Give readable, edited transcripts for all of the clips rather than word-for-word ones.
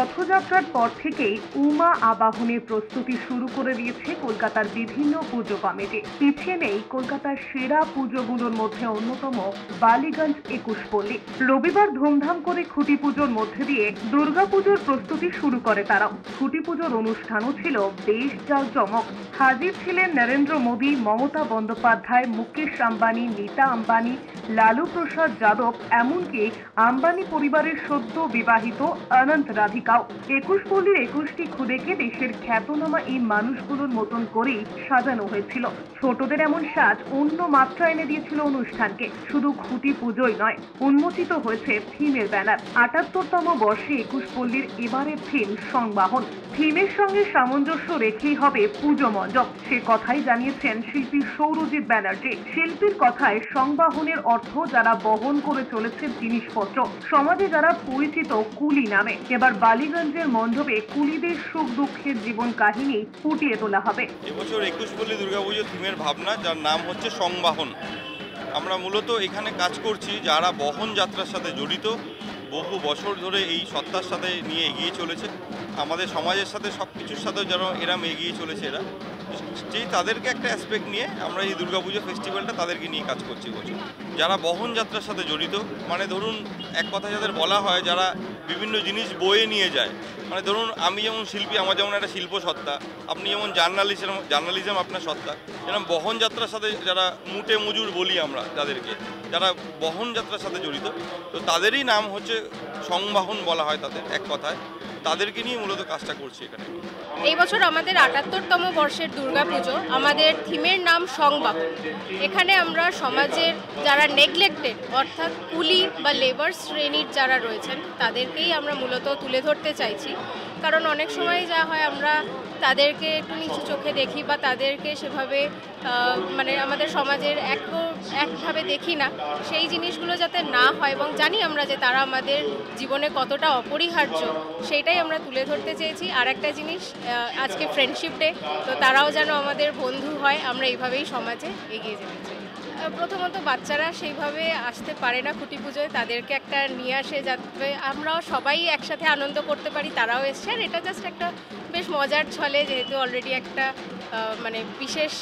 রথযাত্রার পর থেকেই উমা আবাহনের প্রস্তুতি শুরু করে দিয়েছে কলকাতার বিভিন্ন পুজো কমিটি। পিছিয়ে নেই কলকাতার সেরা পুজোগুলোর মধ্যে অন্যতম বালিগঞ্জ 21 পল্লী। রবিবার ধুমধাম করে খুঁটি পুজোর মধ্যে দিয়ে দুর্গাপুজোর প্রস্তুতি শুরু করে তারাও। খুঁটি পুজোর অনুষ্ঠানও ছিল বেশ জাঁকজমক। হাজির ছিলেন নরেন্দ্র মোদী, মমতা বন্দ্যোপাধ্যায়, মুকেশ আম্বানি, নীতা আম্বানি, লালু প্রসাদ যাদব, এমনকি আম্বানি পরিবারের সদ্য বিবাহিত অনন্ত রাধিকাও। 21 পল্লীর 21টি খুদেকে দেশের খ্যাতনামা এই মানুষগুলোর মতন করেই সাজানো হয়েছিল। ছোটদের এমন সাজ অন্য মাত্রা এনে দিয়েছিল অনুষ্ঠানকে। শুধু খুঁটি পুজোই নয়, উন্মোচিত হয়েছে থিমের ব্যানার। ৭৮তম বর্ষে 21 পল্লীর এবারের থিম সংবাহন। থিমের সঙ্গে সামঞ্জস্য রেখেই হবে পুজো মণ্ডপ, সে কথাই জানিয়েছেন শিল্পী সৌরজিৎ ব্যানার্জি। শিল্পীর কথায় সংবাহনের অর্থ যারা বহন করে চলেছে জিনিসপত্র, সমাজে যারা পরিচিত কুলি নামে। এবার বালিগঞ্জের মণ্ডপে কুলিদের সুখ দুঃখের জীবন কাহিনী ফুটিয়ে তোলা হবে। এবছর 21 পল্লী দুর্গাপুজো থিমের ভাবনা, যার নাম হচ্ছে সংবাহন। আমরা মূলত এখানে কাজ করছি যারা বহন যাত্রার সাথে জড়িত, বহু বছর ধরে এই সত্তার সাথে নিয়ে এগিয়ে চলেছে, আমাদের সমাজের সাথে সব কিছুর সাথে যেন এরম এগিয়ে চলেছে এরা, যেই তাদেরকে একটা অ্যাসপেক্ট নিয়ে আমরা এই দুর্গাপুজো ফেস্টিভ্যালটা তাদেরকে নিয়ে কাজ করছি বলছি। যারা বহন যাত্রার সাথে জড়িত, মানে ধরুন এক কথা যাদের বলা হয় যারা বিভিন্ন জিনিস বয়ে নিয়ে যায়, মানে ধরুন আমি যেমন শিল্পী, আমার যেমন একটা শিল্প সত্তা, আপনি যেমন জার্নালিজম আপনার সত্তা, যেরকম বহন যাত্রার সাথে যারা মুটে মজুর বলি আমরা যাদেরকে, যারা বহন যাত্রার সাথে জড়িত, তো তাদেরই নাম হচ্ছে সংবাহন বলা হয় তাদের এক কথায়। তাদেরকে নিয়ে মূলত কাজটা করছি এখানে। এই বছর আমাদের ৭৮তম বর্ষের দুর্গাপুজো, আমাদের থিমের নাম সংবাহন। এখানে আমরা সমাজের যারা নেগলেক্টেড অর্থাৎ কুলি বা লেবার শ্রেণীর যারা রয়েছেন তাদেরকেই আমরা মূলত তুলে ধরতে চাইছি। কারণ অনেক সময় যা হয় আমরা তাদেরকে একটু নিচু চোখে দেখি বা তাদেরকে সেভাবে মানে আমাদের সমাজের একভাবে দেখি না। সেই জিনিসগুলো যাতে না হয় এবং জানি আমরা যে তারা আমাদের জীবনে কতটা অপরিহার্য, সেইটাই আমরা তুলে ধরতে চেয়েছি। আর একটা জিনিস, আজকে ফ্রেন্ডশিপ ডে, তো তারাও যেন আমাদের বন্ধু হয়, আমরা এইভাবেই সমাজে এগিয়ে যেতে চাই। প্রথমত বাচ্চারা সেইভাবে আসতে পারে না খুঁটি পুজোয়, তাদেরকে একটা নিয়ে আসে যাতে আমরাও সবাই একসাথে আনন্দ করতে পারি। তারাও এসছে, আর এটা জাস্ট একটা বেশ মজার ছলে, যেহেতু অলরেডি একটা মানে বিশেষ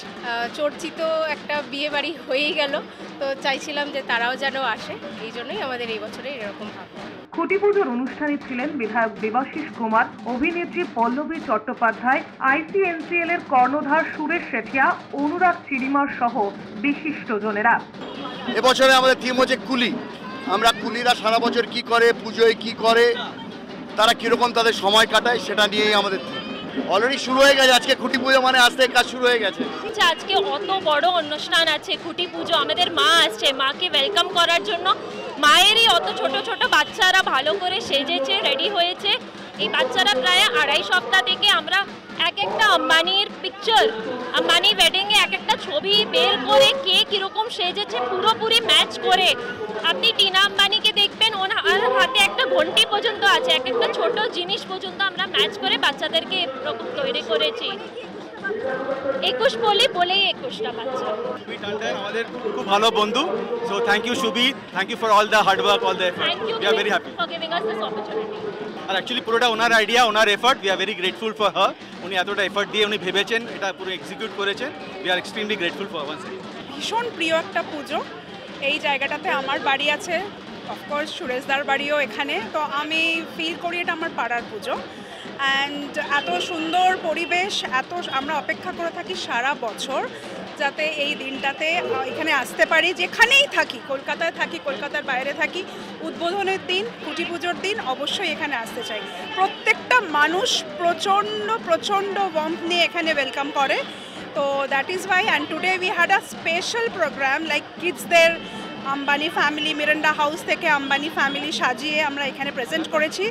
চর্চিত একটা বিয়ে বাড়ি হয়েই গেল, তো চাইছিলাম যে তারাও যেন আসে, এই জন্যই আমাদের এই বছরে এরকম ভাবনা। খুঁটি পুজোর অনুষ্ঠানে ছিলেন বিধায়ক দেবাশিস কুমার, অভিনেত্রী পল্লবী চট্টোপাধ্যায়, ICNCL এর কর্ণধার সুরেশ শেঠিয়া, অনুরাগ চিরিমার সহ বিশিষ্টজনেরা। এবছরে আমাদের থিম হচ্ছে কুলি। আমরা কুলিরা সারা বছর কি করে, পুজোয় কি করে, তারা কিরকম তাদের সময় কাটায়, সেটা নিয়েই আমাদের থিম। অলরেডি শুরু হয়ে গেছে, আজকে খুঁটি পুজো মানে আজ থেকে কাজ শুরু হয়ে গেছে। আজকে অত বড় অনুষ্ঠান আছে খুঁটি পুজো, আমাদের মা আসছে, মাকে ওয়েলকাম করার জন্য। মায়েরই অত ছোট ছোট বাচ্চারা ভালো করে সেজেছে, রেডি হয়েছে। এই বাচ্চারা প্রায় ২.৫ সপ্তাহ থেকে আমরা এক একটা আম্বানির পিকচার, আম্বানি ওয়েডিংয়ে এক একটা ছবি বের করে কে কীরকম সেজেছে পুরোপুরি ম্যাচ করে। আপনি টিনা আম্বানিকে দেখবেন, ওনার হাতে একটা ঘন্টি পর্যন্ত আছে, এক একটা ছোট জিনিস পর্যন্ত আমরা ম্যাচ করে বাচ্চাদেরকে এরকম তৈরি করেছি। 21 পল্লী বলেই 21টা বাচ্চা। সুবি টান্ডন আমাদের খুব ভালো বন্ধু, so thank you Subi, thank you for all the hard work, all the effort. We are very happy for giving us this opportunity. আর অ্যাকচুয়ালি পুরোটা ওনার আইডিয়া, ওনার effort. We are very grateful for her. উনি এতটা effort দিয়ে উনি ভেবেছেন, এটা পুরো এক্সিকিউট করেছেন। We are extremely grateful for once. ভীষণ প্রিয় একটা পুজো। এই জায়গাটাতে আমার বাড়ি আছে, অফকোর্স সুরেশদার বাড়িও এখানে, তো আমি ফিল করি এটা আমার পাড়ার পুজো। অ্যান্ড এত সুন্দর পরিবেশ, আমরা অপেক্ষা করে থাকি সারা বছর যাতে এই দিনটাতে এখানে আসতে পারি। যেখানেই থাকি, কলকাতায় থাকি, কলকাতার বাইরে থাকি, উদ্বোধনের দিন, খুঁটি পুজোর দিন অবশ্যই এখানে আসতে চাই। প্রত্যেকটা মানুষ প্রচণ্ড ওয়ার্মথ নিয়ে এখানে ওয়েলকাম করে। তো that is why, and today we had a special program like কিডসদের আম্বানি ফ্যামিলি, মিরান্ডা হাউস থেকে আম্বানি ফ্যামিলি সাজিয়ে আমরা এখানে প্রেজেন্ট করেছি।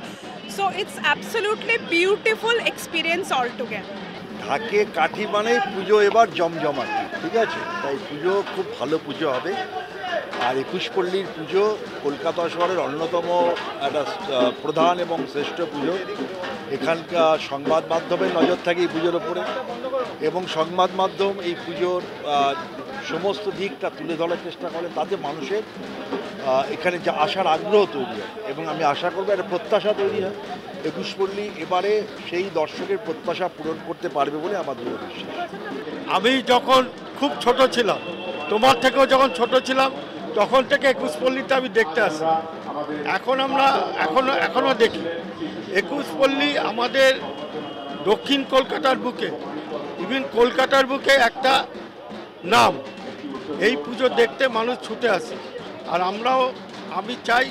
So it's absolutely beautiful experience all together. ঢাকে কাঠি মানে পুজো এবার জমজমাট, ঠিক আছে? তাই পুজো খুব ভালো পুজো হবে। আর 21 পল্লীর পুজো কলকাতা শহরের অন্যতম একটা প্রধান এবং শ্রেষ্ঠ পুজো। এখানকার সংবাদ মাধ্যমের নজর থাকে এই পুজোর ওপরে, এবং সংবাদ মাধ্যম এই পুজোর সমস্ত দিকটা তুলে ধরার চেষ্টা করেন, তাতে মানুষের এখানে যে আসার আগ্রহ তৈরি হয় এবং আমি আশা করবো একটা প্রত্যাশা তৈরি হয়। একুশপল্লী এবারে সেই দর্শকের প্রত্যাশা পূরণ করতে পারবে বলে আমার দৃঢ় বিশ্বাস। আমি যখন খুব ছোট ছিলাম, তোমার থেকেও যখন ছোট ছিলাম, তখন থেকে একুশপল্লীতে আমি দেখতে আসি। এখন আমরা এখনো দেখি। একুশপল্লী আমাদের দক্ষিণ কলকাতার বুকে, ইভেন কলকাতার বুকে একটা নাম। এই পুজো দেখতে মানুষ ছুটে আসে, আর আমি চাই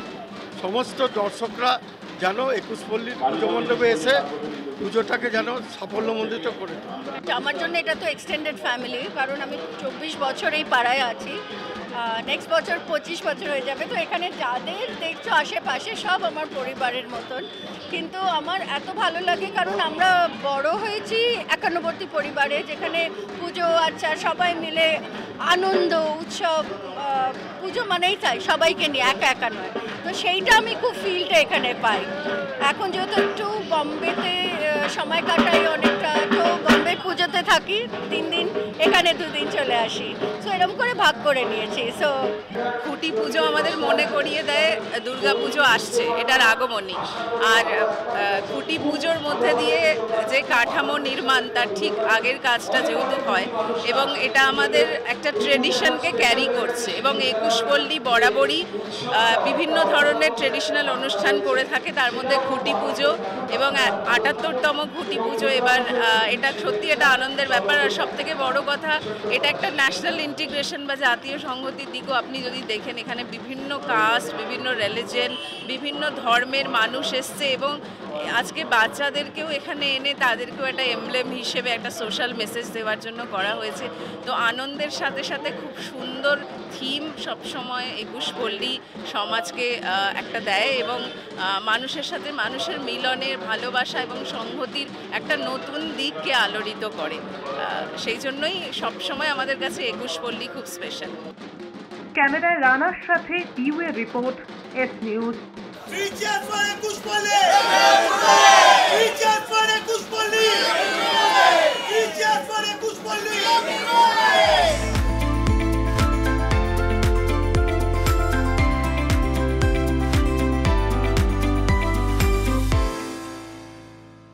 সমস্ত দর্শকরা যেন একুশপল্লীর পুজো মণ্ডপে এসে পুজোটাকে যেন সাফল্যমণ্ডিত করে। আমার জন্য এটা তো এক্সটেন্ডেড ফ্যামিলি, কারণ আমি 24 বছর এই পাড়ায় আছি। নেক্সট বছর 25 বছর হয়ে যাবে। তো এখানে যাদের দেখছো আশেপাশে সব আমার পরিবারের মতন। কিন্তু আমার এত ভালো লাগে কারণ আমরা বড় হয়েছি একান্নবর্তী পরিবারে, যেখানে পুজো আচ্ছা সবাই মিলে আনন্দ উৎসব, পুজো মানেই তাই সবাইকে নিয়ে, একা একা নয়। তো সেইটা আমি খুব ফিলটা এখানে পাই। এখন যেহেতু একটু বম্বেতে সময় কাটাই অনেকটা, তো বম্বে পুজোতে থাকি 3 দিন, এখানে 2 দিন চলে আসি। সো এরকম করে ভাগ করে নিয়েছি। সো খুঁটি পুজো আমাদের মনে করিয়ে দেয় দুর্গা পুজো আসছে, এটার আগমনী। আর খুঁটি পুজোর মধ্যে দিয়ে যে কাঠামো নির্মাণ, তার ঠিক আগের কাজটা যেহেতু হয় এবং এটা আমাদের একটা ট্রেডিশনকে ক্যারি করছে। এবং একুশপল্লী বরাবরই বিভিন্ন ধরনের ট্রেডিশনাল অনুষ্ঠান করে থাকে, তার মধ্যে খুঁটি পুজো এবং ৭৮তম খুঁটি পুজো। এবার এটা সত্যি এটা আনন্দের ব্যাপার। আর সবথেকে বড় কথা, এটা একটা ন্যাশনাল ইন্টিগ্রেশন বা জাতীয় সংহতির দিকও আপনি যদি দেখেন, এখানে বিভিন্ন কাস্ট, বিভিন্ন রিলিজিয়ন, বিভিন্ন ধর্মের মানুষ এসছে এবং আজকে বাচ্চাদেরকেও এখানে এনে তাদেরকেও একটা এমব্লেম হিসেবে একটা সোশ্যাল মেসেজ দেওয়ার জন্য করা হয়েছে। তো আনন্দের সাথে সাথে খুব সুন্দর থিম সবসময় একুশপল্লী সমাজকে একটা দেয় এবং মানুষের সাথে মানুষের মিলনের, ভালোবাসা এবং সংহতির একটা নতুন দিককে আলোড়িত করে। সেই জন্যই সবসময় আমাদের কাছে একুশপল্লী খুব স্পেশাল। ক্যামেরায় রানার সাথে ইউএ রিপোর্ট, এস নিউজ।